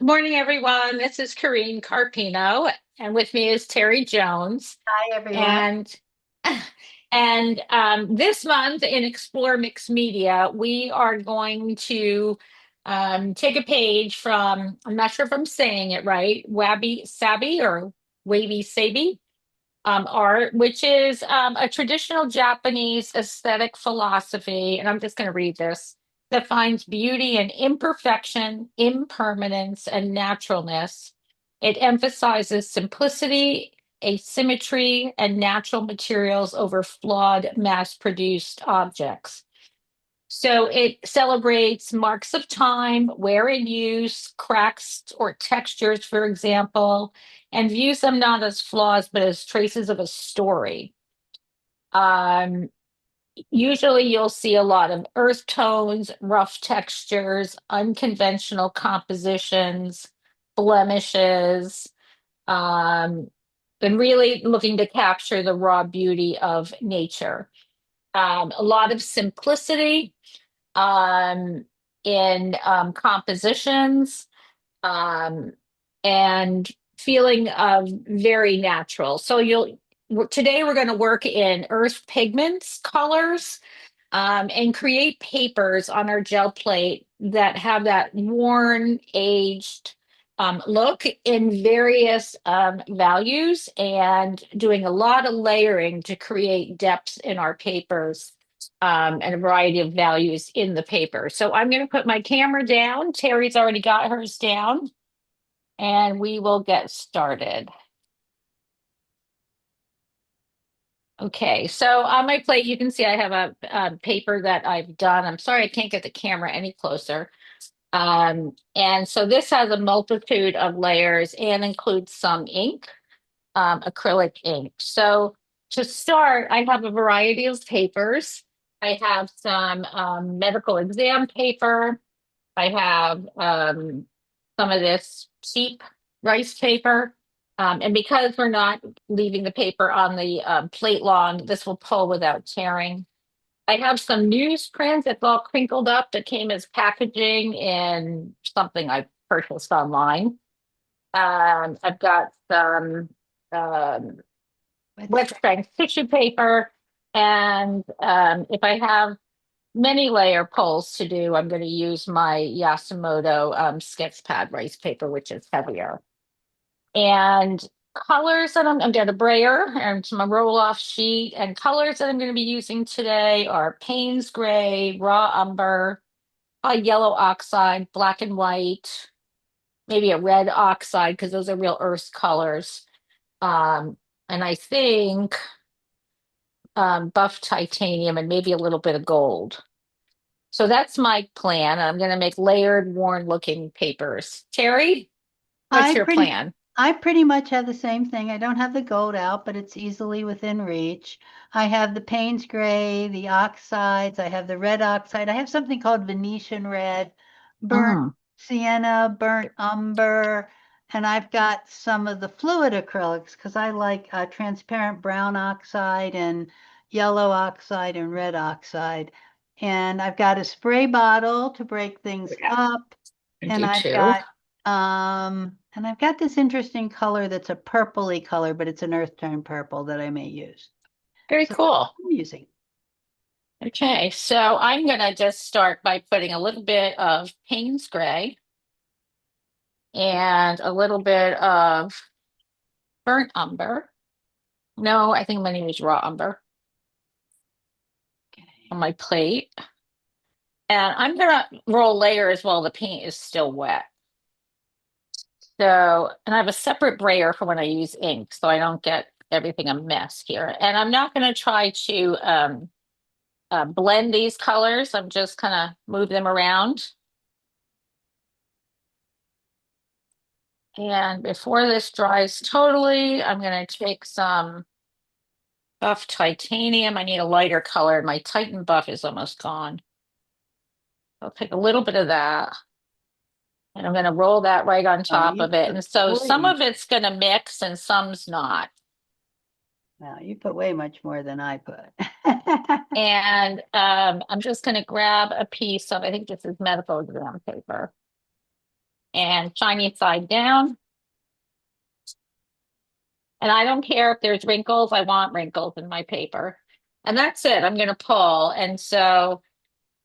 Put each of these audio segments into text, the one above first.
Good morning, everyone. This is Karine Carpino, and with me is Terry Jones. Hi, everyone. And this month in Explore Mixed Media, we are going to take a page from, I'm not sure if I'm saying it right, Wabi-Sabi or Wabi-Sabi art, which is a traditional Japanese aesthetic philosophy. And I'm just going to read this that finds beauty in imperfection, impermanence, and naturalness. It emphasizes simplicity, asymmetry, and natural materials over flawed, mass produced objects. So it celebrates marks of time, wear and use, cracks or textures, for example, and views them not as flaws, but as traces of a story. Um, Usually you'll see a lot of earth tones, rough textures, unconventional compositions, blemishes, um, and really looking to capture the raw beauty of nature. A lot of simplicity um, in compositions um, and feeling very natural. So today we're going to work in earth pigments, colors, and create papers on our gel plate that have that worn, aged look in various values and doing a lot of layering to create depth in our papers and a variety of values in the paper. So I'm going to put my camera down. Terry's already got hers down, and we will get started. Okay, so on my plate, you can see I have a paper that I've done. I'm sorry I can't get the camera any closer. And so this has a multitude of layers and includes some ink, acrylic ink. So to start, I have a variety of papers. I have some medical exam paper. I have some of this cheap rice paper. And because we're not leaving the paper on the plate long, this will pull without tearing. I have some newsprint that's all crinkled up that came as packaging in something I purchased online. I've got some um, wet strength tissue paper. And if I have many layer pulls to do, I'm going to use my Yasumoto sketch pad rice paper, which is heavier. And colors that I'm got a brayer and some roll off sheet, and colors that I'm going to be using today are Payne's gray, raw umber, yellow oxide, black and white, maybe a red oxide because those are real earth colors. Um, and I think buff titanium and maybe a little bit of gold. So that's my plan. I'm going to make layered, worn looking papers. Terry, what's I your pretty plan? I pretty much have the same thing. I don't have the gold out, but it's easily within reach. I have the Payne's gray, the oxides, I have the red oxide. I have something called Venetian red, burnt Mm, sienna, burnt umber, and I've got some of the fluid acrylics because I like transparent brown oxide and yellow oxide and red oxide. And I've got a spray bottle to break things yeah, up. I And do I've too. got this interesting color that's a purpley color, but it's an earth tone purple that I may use. Very So that's cool. what I'm using. Okay, so I'm going to just start by putting a little bit of Payne's gray and a little bit of burnt umber. No, I think I'm going to use raw umber on my plate. And I'm going to roll layers while the paint is still wet. So, and I have a separate brayer for when I use ink, so I don't get everything a mess here. And I'm not going to try to blend these colors. I'm just kind of move them around. And before this dries totally, I'm going to take some buff titanium. I need a lighter color. My Titan buff is almost gone. I'll take a little bit of that. And I'm going to roll that right on Oh, top you of it. put And so some way, of it's going to mix and some's not. well, you put way much more than I put. And I'm just going to grab a piece of, I think this is medical exam paper. and shiny side down. And I don't care if there's wrinkles, I want wrinkles in my paper. And that's it, I'm gonna pull. And so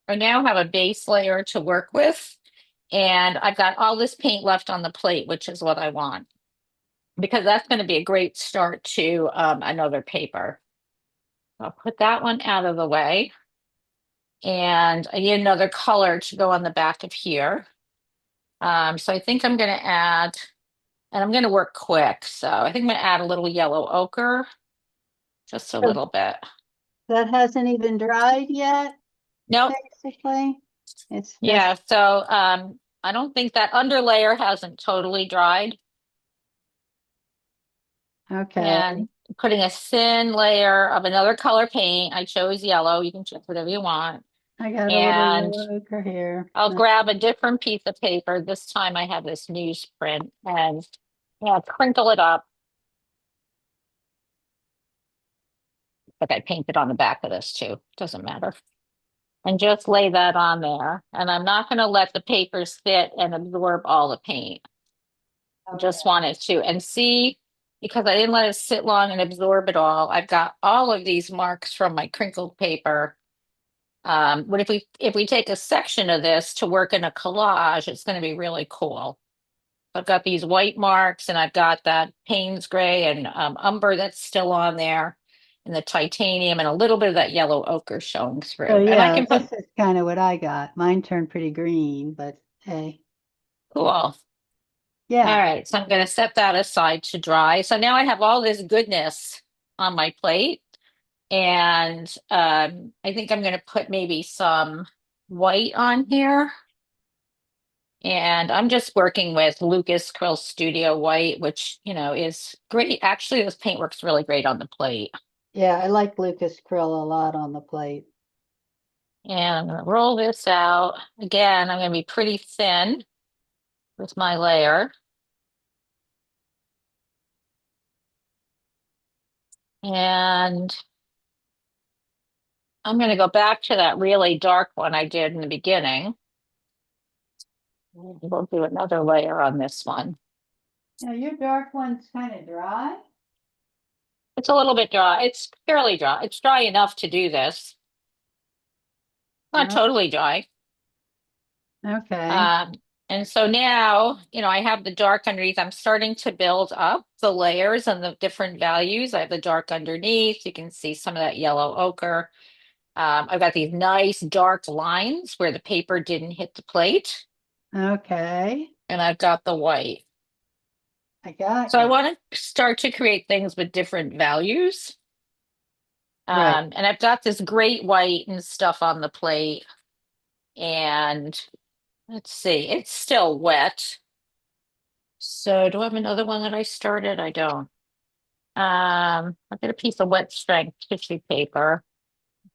I now have a base layer to work with. And I've got all this paint left on the plate, which is what I want, because that's gonna be a great start to another paper. I'll put that one out of the way. And I need another color to go on the back of here. So I think I'm gonna add, and I'm gonna work quick. So I think I'm gonna add a little yellow ochre, just a So little bit. that hasn't even dried yet, Nope. basically. It's just Yeah, so I don't think that under layer hasn't totally dried. okay. And putting a thin layer of another color paint. I chose yellow. You can choose whatever you want. I got a little And yellow ochre here. I'll grab a different piece of paper. This time I have this newsprint and yeah, crinkle it up. But I painted on the back of this too. Doesn't matter. And just lay that on there. And I'm not going to let the paper sit and absorb all the paint. I just Okay. want it to. And see, because I didn't let it sit long and absorb it all, I've got all of these marks from my crinkled paper. But if we take a section of this to work in a collage, it's going to be really cool. I've got these white marks and I've got that Payne's gray and umber that's still on there, and the titanium and a little bit of that yellow ochre showing So through. And I yeah, can this put, is kind of what I got. Mine turned pretty green, but hey, cool. All yeah. right, so I'm going to set that aside to dry. So now I have all this goodness on my plate. And I think I'm going to put maybe some white on here. And I'm just working with Lucas Quill Studio White, which, is great. Actually, this paint works really great on the plate. Yeah, I like Lucas Krill a lot on the plate. And I'm going to roll this out. Again, I'm going to be pretty thin with my layer. And I'm going to go back to that really dark one I did in the beginning. We'll do another layer on this one. Yeah, your dark one's kind of dry. It's a little bit dry. It's fairly dry. It's dry enough to do this. Not Oh, totally dry. okay. Um, and so now, I have the dark underneath. I'm starting to build up the layers and the different values. I have the dark underneath. You can see some of that yellow ochre. I've got these nice dark lines where the paper didn't hit the plate. Okay. And I've got the white. I got So I you. want to start to create things with different values. Right. And I've got this great white and stuff on the plate. And let's see, it's still wet. So do I have another one that I started? I don't. I've got a piece of wet strength tissue paper.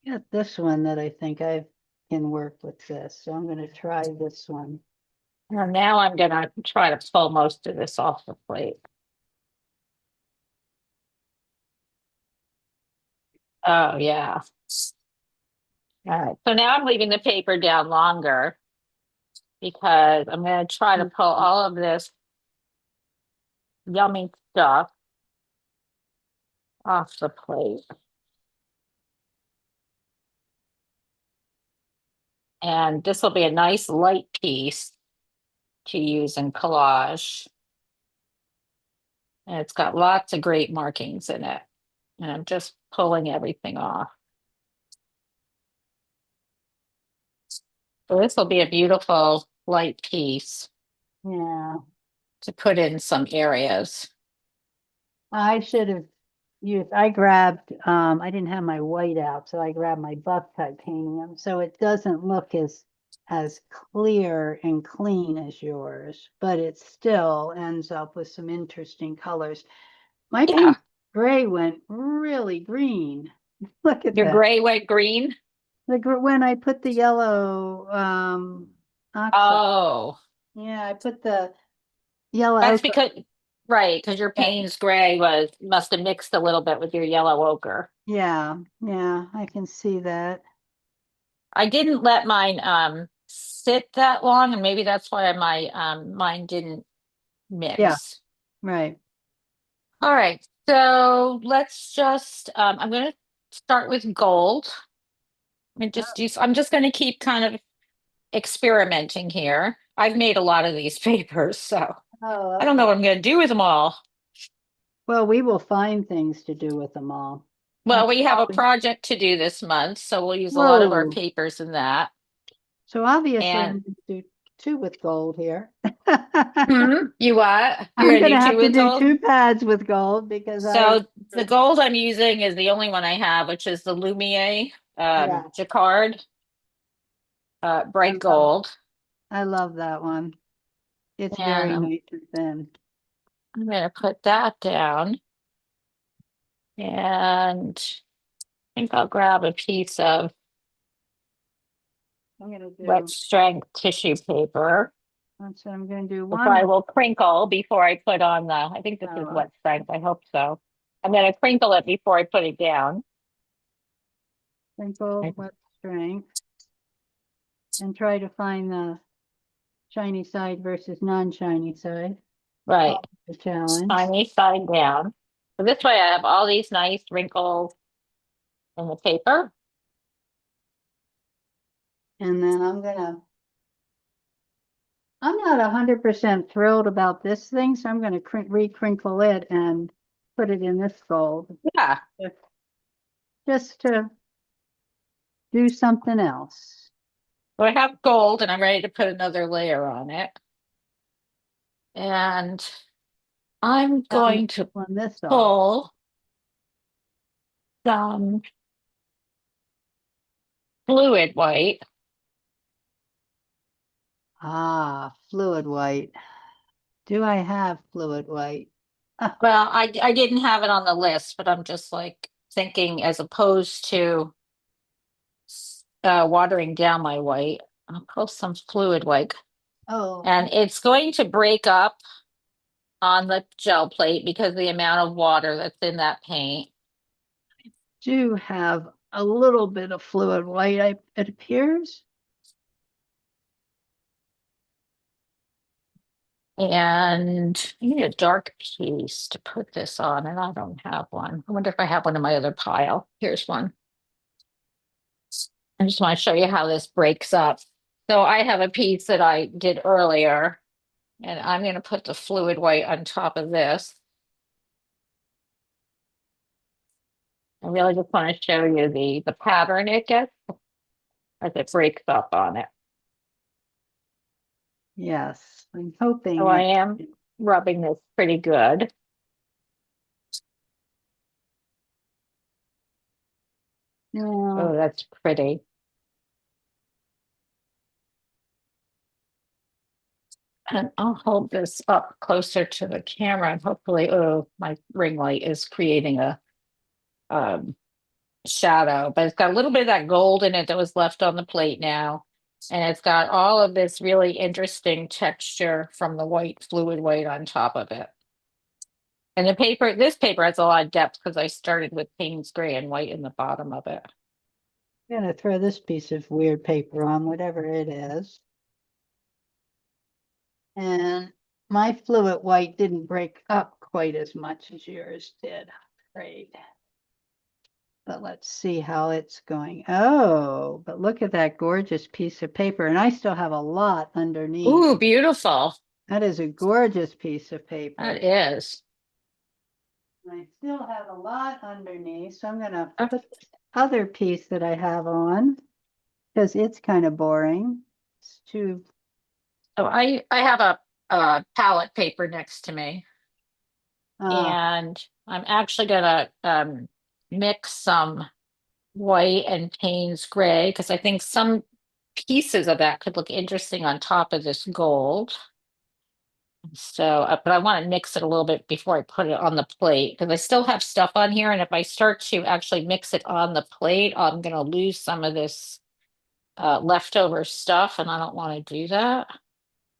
Got this one that I think I can work with this. So I'm going to try this one. And now I'm gonna try to pull most of this off the plate. Oh yeah. All right. So now I'm leaving the paper down longer because I'm gonna try to pull all of this yummy stuff off the plate. And this will be a nice light piece to use in collage. And it's got lots of great markings in it. And I'm just pulling everything off. So this will be a beautiful light piece Yeah. to put in some areas. I should have used, I grabbed, I didn't have my white out, so I grabbed my buff titanium. So it doesn't look as clear and clean as yours, but it still ends up with some interesting colors. My Yeah, paint gray went really green. Look at your that. gray, white, green. When I put the yellow oxide. Oh, Yeah, I put the yellow that's ochre. because, right, because your Payne's gray must have mixed a little bit with your yellow ochre. Yeah, yeah, I can see that. I didn't let mine sit that long, and maybe that's why my mine didn't Yeah, mix. right. All right, so let's just I'm gonna start with gold. I'm just gonna keep kind of experimenting here. I've made a lot of these papers, so Oh, I don't know okay. what I'm gonna do with them all. Well, we will find things to do with them all. Well, That's we have a all. project to do this month, so we'll use a lot of our Whoa. papers in that. So obviously And I'm going to do two with gold here. you what? You're I'm gonna going to do two have to with do gold? two pads with gold because I, So the gold I'm using is the only one I have, which is the Lumiere yeah, Jacquard I bright love, gold. I love that one. It's And very nice and thin. I'm gonna put that down. And I think I'll grab a piece of I'm going to wet do, strength tissue paper, that's what I'm going to do which I one. will crinkle before I put on I think this is Oh, wet strength. I hope so. I'm gonna crinkle it before I put it down. sprinkle wet strength and try to find the shiny side versus non-shiny side. Right. Always a challenge. Shiny side down. So this way I have all these nice wrinkles in the paper. And then I'm not 100% thrilled about this thing, so I'm going to re-crinkle it and put it in this gold Yeah. just to do something else. So I have gold and I'm ready to put another layer on it. And I'm I'm going to pulling this off. pull some fluid white. Ah, fluid white. Do I have fluid white? Well, I didn't have it on the list, but I'm just like thinking as opposed to watering down my white, I'll pull some fluid white. Oh, And it's going to break up on the gel plate because of the amount of water that's in that paint. do have a little bit of fluid white, it appears. And I need a dark piece to put this on, and I don't have one. I wonder if I have one in my other pile. Here's one. I just want to show you how this breaks up. So I have a piece that I did earlier, and I'm going to put the fluid white on top of this. I really just want to show you the pattern it gets as it breaks up on it. Yes, I'm So hoping I it. am rubbing this pretty good. Yeah, Oh, that's pretty. And I'll hold this up closer to the camera and hopefully, oh, my ring light is creating a um, shadow, but it's got a little bit of that gold in it that was left on the plate now. And it's got all of this really interesting texture from the white fluid white on top of it. And this paper has a lot of depth because I started with Payne's gray and white in the bottom of it. I'm gonna throw this piece of weird paper on, whatever it is. And my fluid white didn't break up quite as much as yours did, I'm afraid. But let's see how it's going. Oh, but look at that gorgeous piece of paper. And I still have a lot underneath. Ooh, beautiful. That is a gorgeous piece of paper. That is. I still have a lot underneath. So I'm going to Oh, put this other piece that I have on because it's kind of boring. It's too, so I have a palette paper next to me. uh, And I'm actually gonna mix some white and Payne's gray because I think some pieces of that could look interesting on top of this gold. So, but I want to mix it a little bit before I put it on the plate because I still have stuff on here. And if I start to actually mix it on the plate, I'm going to lose some of this leftover stuff, and I don't want to do that.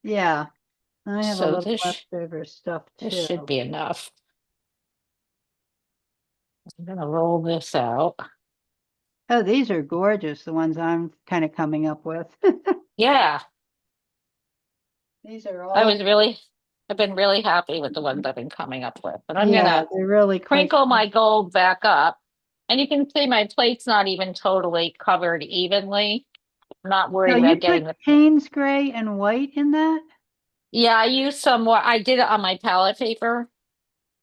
yeah, I have a So little leftover stuff this too. should be enough. I'm going to roll this out. Oh, these are gorgeous, the ones I'm kind of coming up with. Yeah. These are I all, was really, I've been really happy with the ones I've been coming up with. But I'm yeah, gonna they're really quite, sprinkle my gold back up. And you can see my plate's not even totally covered evenly. I'm not so worried you about put getting the, Payne's gray and white in that? yeah, I used some more. I did it on my palette paper,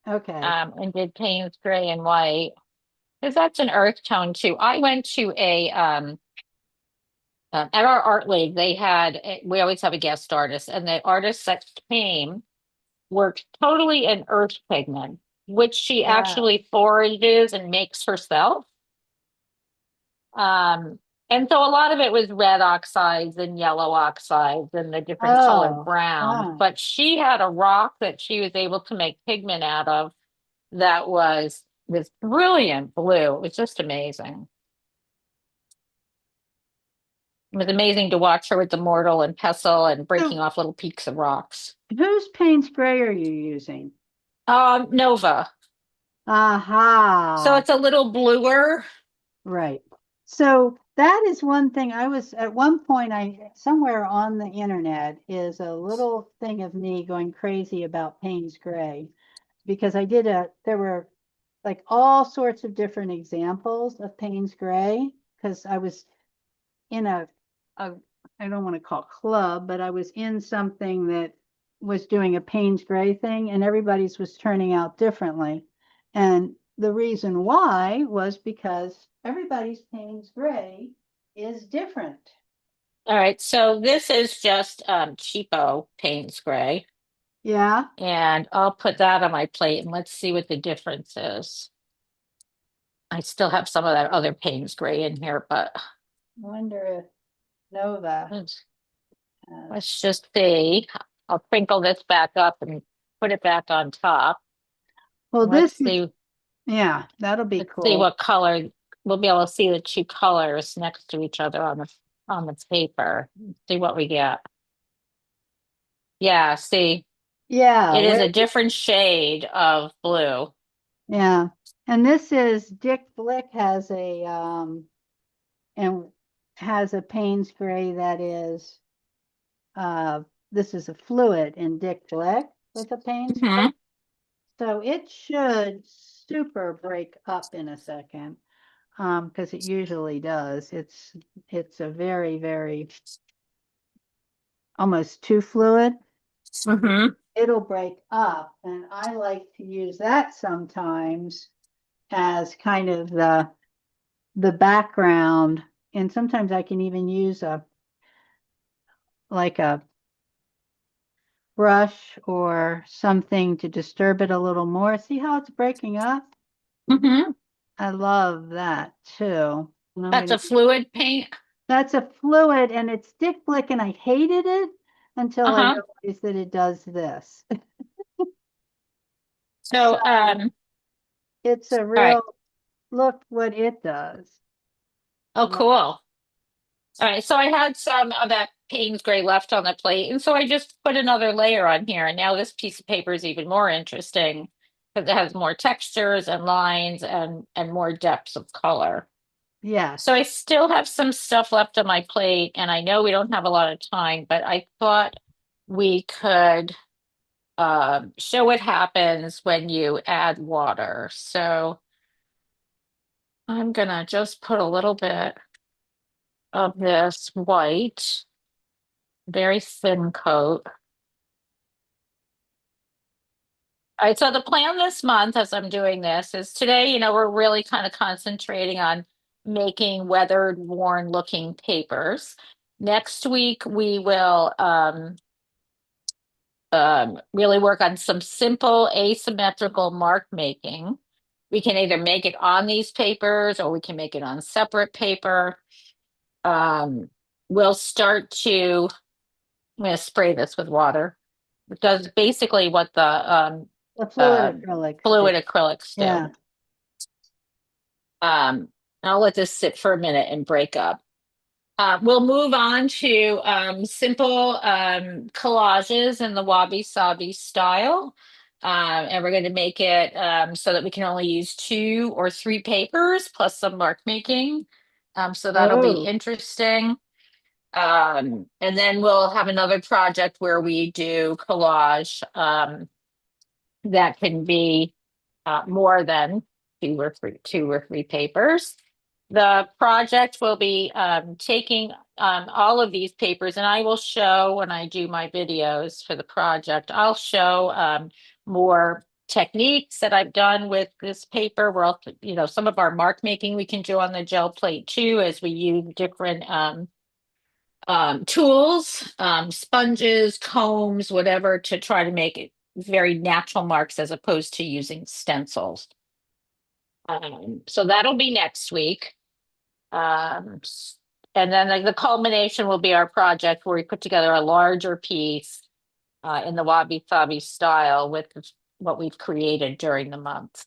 Okay. and did Payne's gray and white. Because that's an earth tone too. I went to at our art league, we always have a guest artist, and the artist that came worked totally in earth pigment, which she Wow. actually forages and makes herself. Um, and so a lot of it was red oxides and yellow oxides and the different colored Oh, browns. fun. But she had a rock that she was able to make pigment out of that was this brilliant blue. It was just amazing. It was amazing to watch her with the mortal and pestle and breaking So off little peaks of rocks. whose Payne's gray are you using? Nova. So Aha. it's a little bluer. Right. So that is one thing I was at one point I somewhere on the internet is a little thing of me going crazy about Payne's gray because there were like all sorts of different examples of Payne's gray because I was in a I don't want to call club, but I was in something that was doing a Payne's gray thing and everybody's was turning out differently. And the reason why was because everybody's Payne's gray is different. All right, so this is just cheapo Payne's gray. Yeah. And I'll put that on my plate and let's see what the difference is. I still have some of that other Payne's gray in here, but I wonder if Nova let's, has. let's just see. I'll crinkle this back up and put it back on top. Well, And this is, yeah, that'll be let's see cool. what color we'll be able to see the two colors next to each other on the paper. See what we get. Yeah, see, Yeah, it is where, a different shade of blue. yeah. And this is Dick Blick and has a Payne's gray that is this is a fluid in Dick Blick with a Payne's gray. Hmm. So it should super break up in a second. Because it usually does. It's a very, very almost too fluid. Hmm. It'll break up. And I like to use that sometimes as kind of the background. And sometimes I can even use a brush or something to disturb it a little more. See how it's breaking up? Hmm. I love that too. And I'm That's gonna, a fluid paint. that's a fluid and it's Dick Blick and I hated it until I Uh-huh. realized that it does this. So So, it's a all right. real look what it does. Oh, Love- cool. All right. So I had some of that Payne's gray left on the plate. And so I just put another layer on here. And now this piece of paper is even more interesting because it has more textures and lines and more depths of color. So Yes. I still have some stuff left on my plate, and I know we don't have a lot of time, but I thought we could show what happens when you add water. So I'm gonna just put a little bit of this white, very thin coat. All right, so the plan this month as I'm doing this is today, we're really kind of concentrating on making weathered, worn looking papers. Next week, we will really work on some simple asymmetrical mark making. We can either make it on these papers or we can make it on separate paper. Um, we'll start to, I'm going to spray this with water. It does basically what the The fluid uh, acrylics do. fluid acrylics do. Yeah. I'll let this sit for a minute and break up. We'll move on to simple collages in the wabi-sabi style. And we're going to make it so that we can only use 2 or 3 papers plus some mark making. So that'll be Oh, interesting. And then we'll have another project where we do collage that can be more than two or three papers. The project will be taking all of these papers, and I will show when I do my videos for the project, I'll show more techniques that I've done with this paper. We're also, some of our mark making we can do on the gel plate too, as we use different tools, sponges, combs, whatever, to try to make it very natural marks as opposed to using stencils. So that'll be next week. And then the culmination will be our project where we put together a larger piece in the Wabi-Sabi style with what we've created during the month.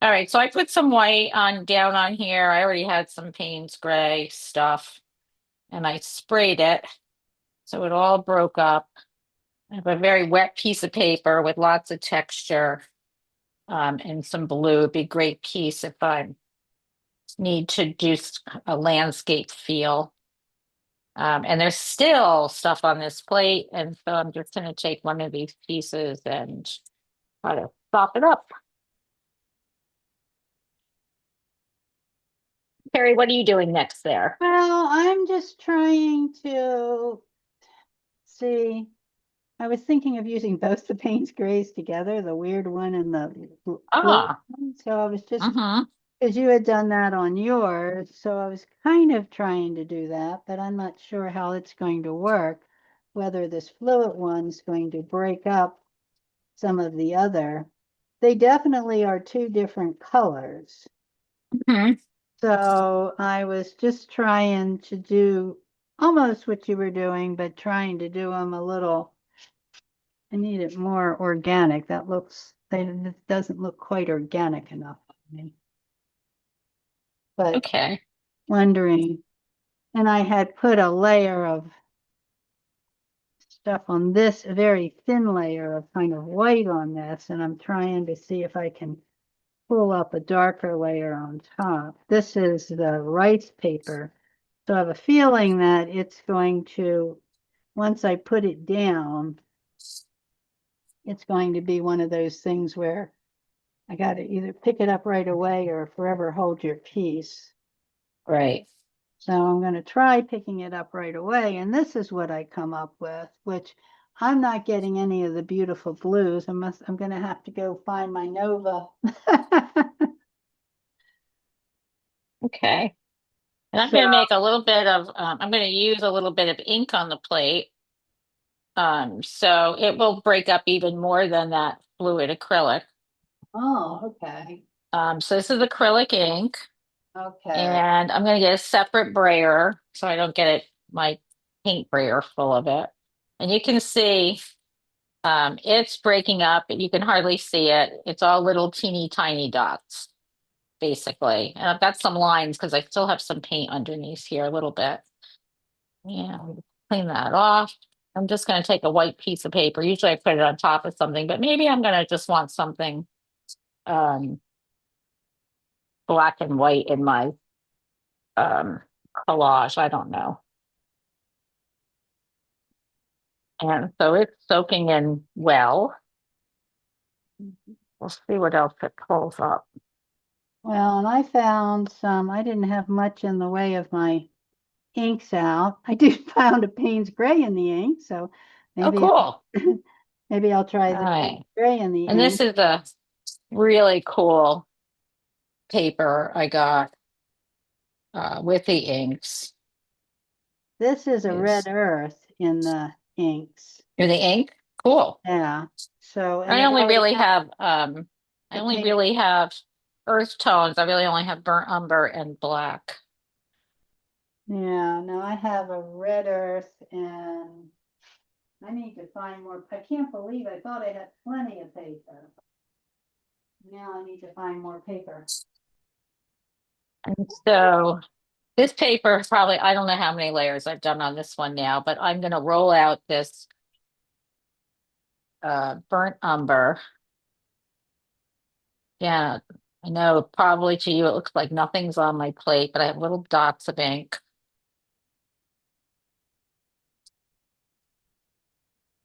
All right, so I put some white on down on here. I already had some Payne's gray stuff and I sprayed it. So it all broke up. I have a very wet piece of paper with lots of texture and some blue. It'd be a great piece if I need to do a landscape feel. And there's still stuff on this plate. And so I'm just going to take one of these pieces and try to sop it up. Carrie, what are you doing next there? Well, I'm just trying to see. I was thinking of using both the Payne's grays together, the weird one and the blue Ah, one. So I was just, mm-hmm. because you had done that on yours, so I was kind of trying to do that, but I'm not sure how it's going to work, whether this fluid one's going to break up some of the other. They definitely are two different colors. Mm-hmm. So I was just trying to do almost what you were doing, but trying to do them a little. I need it more organic. It doesn't look quite organic enough for me. But Okay. wondering, and I had put a layer of stuff on this, a very thin layer of kind of white on this, and I'm trying to see if I can pull up a darker layer on top. This is the rice paper. So I have a feeling that it's going to, once I put it down, it's going to be one of those things where I got to either pick it up right away or forever hold your peace. Right. So I'm going to try picking it up right away. And this is what I come up with, which I'm not getting any of the beautiful blues. I'm going to have to go find my Nova. Okay. And I'm So, going to make a little bit of, I'm going to use a little bit of ink on the plate. So it will break up even more than that fluid acrylic. oh, okay. So this is acrylic ink, Okay. and I'm going to get a separate brayer so I don't get my paint brayer full of it. And you can see it's breaking up. You can hardly see it. It's all little teeny tiny dots, basically. And I've got some lines because I still have some paint underneath here a little bit. Yeah, clean that off. I'm just going to take a white piece of paper. Usually I put it on top of something, but maybe I'm going to just want something um, black and white in my um, collage. I don't know. And so it's soaking in well. We'll see what else it pulls up. Well, and I found I didn't have much in the way of my inks out. I did found a Payne's gray in the ink, so Oh, maybe cool. maybe I'll try All the Payne's right. gray in the And this ink. is a really cool paper I got with the inks. This is a red Is earth in the inks. You're the ink? Cool. Yeah. So, and I it only already really has have I the only paint. really have earth tones. I really only have burnt umber and black. Yeah, no, I have a red earth and I need to find more. I can't believe I thought I had plenty of paper. Now I need to find more paper. And so this paper probably, I don't know how many layers I've done on this one now, but I'm going to roll out this burnt umber. Yeah, I know probably to you it looks like nothing's on my plate, but I have little dots of ink.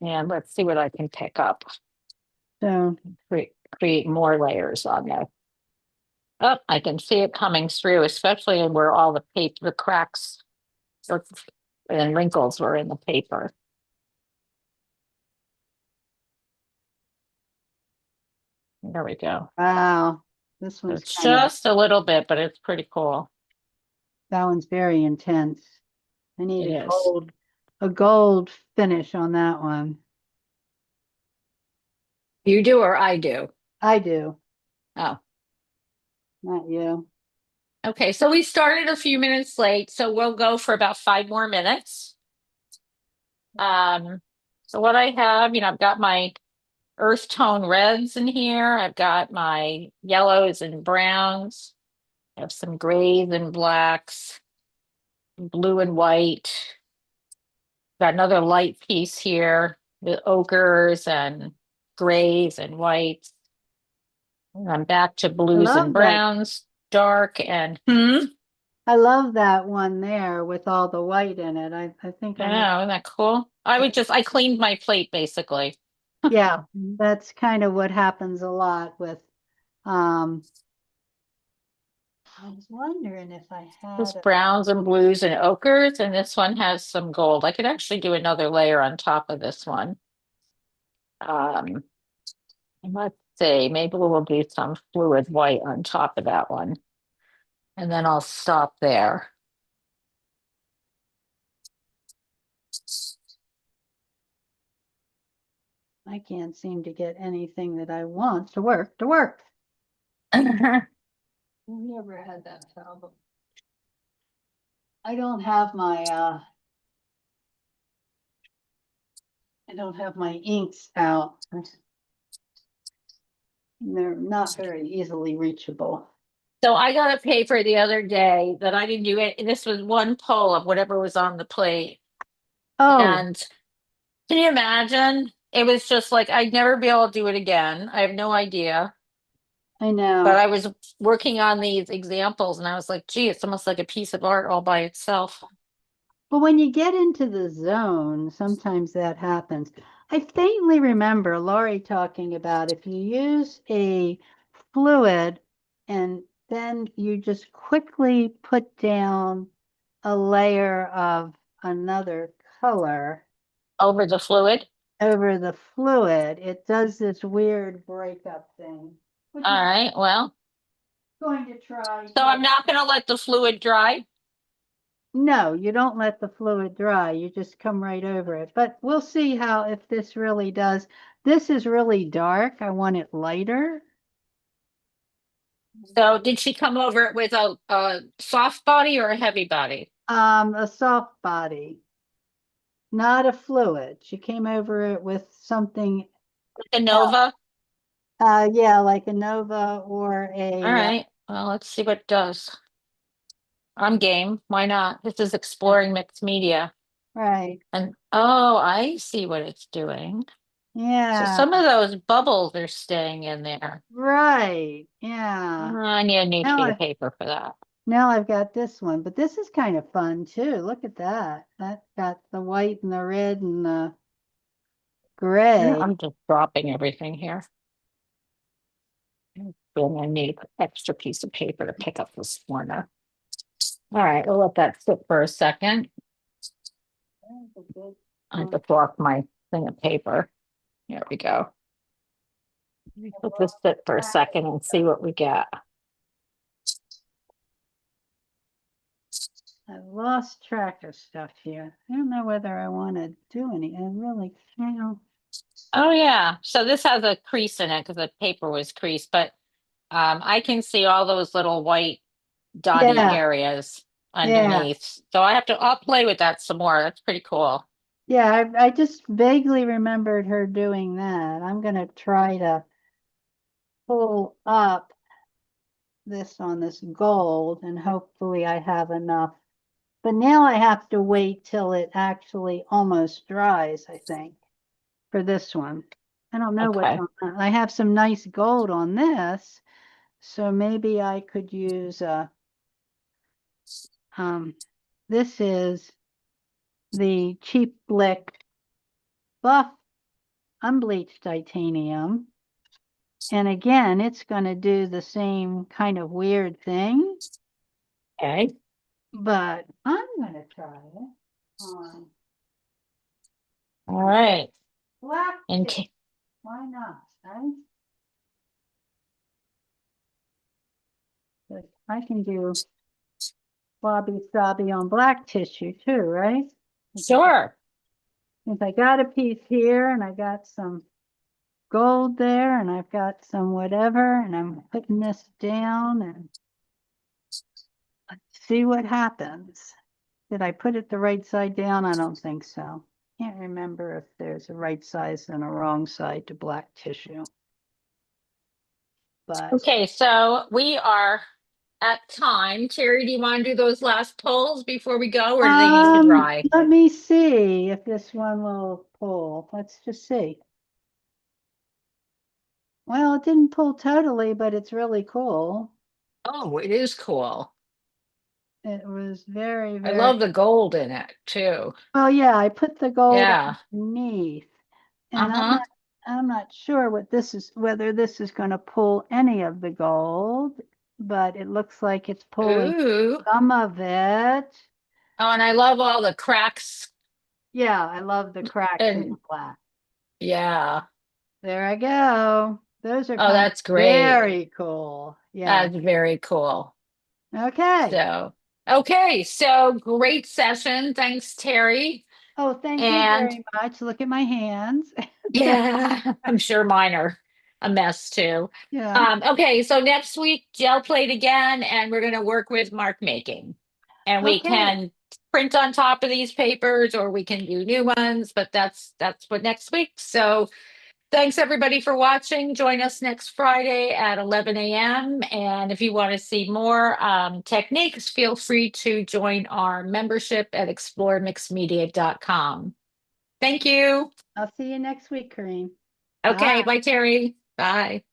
And let's see what I can pick up. So, Create more layers on there. Oh, I can see it coming through, especially where all the paper, the cracks and wrinkles were in the paper. There we go. wow, this So one's it's kind of, just a little bit, but it's pretty cool. that one's very intense. I need It is. a gold finish on that one. You do or I do? I do, Oh, not you. okay. So we started a few minutes late, so we'll go for about 5 more minutes. So what I have, I've got my earth tone reds in here. I've got my yellows and browns. I have some grays and blacks, blue and white. Got another light piece here with ochres and grays and whites. And I'm back to I blues and love that. browns, dark and I love that one there with all the white in it. I think I may, yeah, isn't that cool? I cleaned my plate basically. yeah, that's kind of what happens a lot with, um, I was wondering if I This had a, browns and blues and ochres, and this one has some gold. I could actually do another layer on top of this one. Um, let's see, maybe we'll do some fluid white on top of that one. And then I'll stop there. I can't seem to get anything that I want to work. I've never had that problem. I don't have I don't have my inks out. They're not very easily reachable. So I got a paper the other day that I didn't do it. This was one pull of whatever was on the plate. Oh, And can you imagine? It was just like I'd never be able to do it again. I have no idea. I But know. I was working on these examples and I was like, gee, it's almost like a piece of art all by itself. But when you get into the zone, sometimes that happens. I faintly remember Laurie talking about if you use a fluid and then you just quickly put down a layer of another color Over the fluid. over the fluid, it does this weird breakup thing, which is All right. Well, going to try so here. I'm not going to let the fluid dry. No, you don't let the fluid dry. You just come right over it. But we'll see how if this really does. This is really dark. I want it lighter. So did she come over it with a soft body or a heavy body? A soft body, not a fluid. She came over it with something The else. Nova? Yeah, like a Nova or All a right. Well, let's see what it does. I'm game. Why not? This is yeah, exploring mixed media. right. And oh, I see what it's doing. So Yeah, some of those bubbles are staying in there. right. Yeah. I need a new Now sheet of I paper for that. now I've got this one, but this is kind of fun too. Look at that. That got the white and the red and the gray. I'm just dropping everything here. Then I need an extra piece of paper to pick up this corner. All right, we'll let that sit for a second. I have to throw off my thing of paper. There we go. Let me let this sit for a second and see what we get. I've lost track of stuff here. I don't know whether I want to do any. I really can't. Oh yeah, so this has a crease in it because the paper was creased, but I can see all those little white dotty Yeah, areas yeah, underneath. So I'll play with that some more. That's pretty cool. yeah. I just vaguely remembered her doing that. I'm gonna try to pull up this on this gold and hopefully I have enough. But now I have to wait till it actually almost dries, I think, for this one. I don't know what's Okay. on that. I have some nice gold on this, so maybe I could use um this is the cheap blick buff unbleached titanium. And again, it's going to do the same kind of weird thing, Okay. but I'm going to try it on All right. black And tip. Why not, right? But I can do wabi-sabi on black tissue too, right? sure. Since I got a piece here and I got some gold there and I've got some whatever and I'm putting this down and let's see what happens. Did I put it the right side down? I don't think so. Can't remember if there's a right size and a wrong side to black tissue. But Okay, so we are at time. Terry, do you want to do those last polls before we go, or do they need to dry? let me see if this one will pull. Let's just see. Well, it didn't pull totally, but it's really cool. Oh, it is cool. It was very, I very love the gold in it too. well, yeah, I put the gold Yeah. underneath. And Uh-huh. I'm not sure what this is, whether this is going to pull any of the gold, but it looks like it's pulling Ooh. some of it. Oh, and I love all the cracks Yeah, I love the cracks in the and black. yeah. There I go. Those are Oh, kind of that's great. very cool. Yeah. That's very cool. Okay. So, okay, so great session. Thanks, Terry. Oh, thank you And very much. Look at my hands. They're yeah, I'm sure mine are a mess too. yeah. Okay, so next week, gel plate again, and we're going to work with mark making. And we Okay. can print on top of these papers or we can do new ones, but that's what next week. So thanks everybody for watching. Join us next Friday at 11 a.m. And if you want to see more techniques, feel free to join our membership at exploremixedmedia.com. Thank you. I'll see you next week, Kareem. Okay, Bye. bye, Terry. Bye.